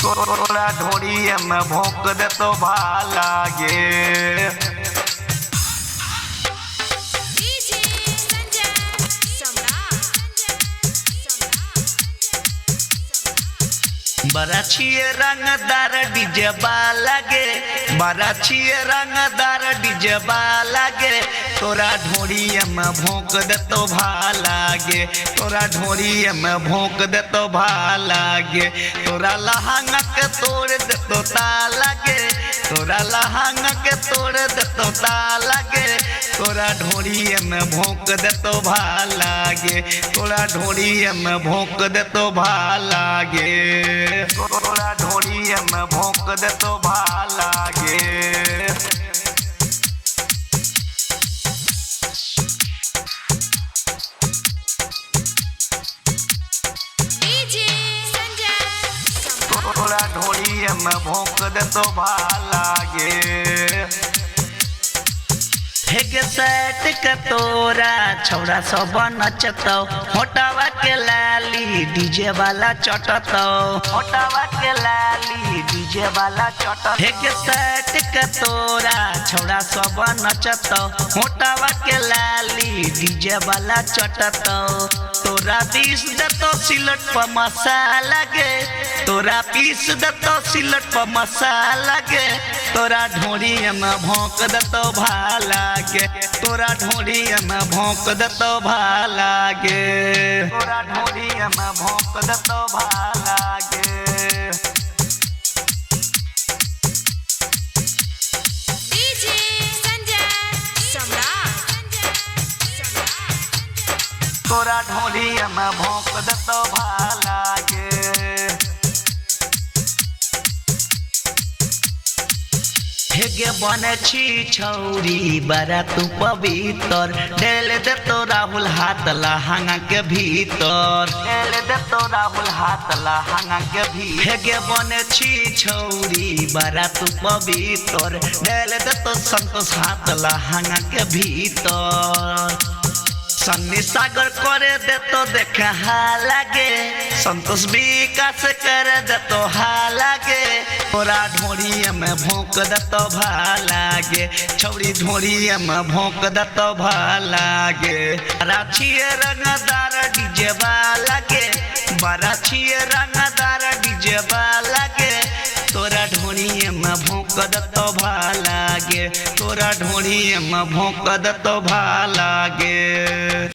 तोरा ढोड़िए में भोंक दे तो भाला गे। बड़ा छिए रंगदार डीजे लागे, बड़ा छिए रंगदार डीजे लागे। तोरा ढोड़िए में भोंक दे तो भाला गे, तोरा ढोड़िए में भोंक दे तो भाला गे। तोरा लहंगा के तोड़ दे तो ताला गे, तोरा लहंगा के तोड़ दे तो ताला गे। तोरा ढोड़िए में भोंक दे तो भाला गे, तोरा ढोड़िए में भोंक दे तो भाला गे। तोरा ढोड़िए में भोंक दे तो भाला गे। तोरा ढोड़िए में भोंक दे तो भाला गे। हेग सेट के तोरा छौड़ा सब नचतौ, होटवा के लाली डीजे वाला चटतौ, होटवा के लाली डीजे वाला चटतौ। हेग सेट के तोरा छौड़ा सब नचतौ, होटवा के लाली डीजे वाला चटतौ। तोरा पीस देतो सिलट पर मसाला गे, तोरा पीस देतो सिलट पर मसाला गे। तोरा ढोड़िए में भोंक देतो भाला गे, तोरा ढोड़िए में भोंक देतो भाला गे। तोरा ढोड़िए में भोंक देतो भाला गे। तोरा ढोड़िए में भोंक देतो भाला गे। हेगे बने छी छौरी बड़ा तू पवित्र, डेल दे तो राहुल हाथ लहंगा के भीतर, डेल दे तो राहुल हाथ लहंगा के भीतर। हेगे बने छी छौरी बड़ा तू पवित्र, डेल दे तो संतोष हाथ लहंगा के भीतर। सन्नी सागर करे दे तो देखे हालागे, संतोष विकास करे दे तो हालागे। तोरा ढोड़िए में भोंक दे तो भाला गे, छौड़ी ढोड़िए में भोंक दे तो भाला गे। बड़ा छिए रंगदार डीजे वाला गे, बड़ा छिए रंगदार डीजे वाला गे। तोरा ढोड़िए में भोंक दे तो भाला गे, तोरा ढोड़िए में भोंक दे तो भाला गे।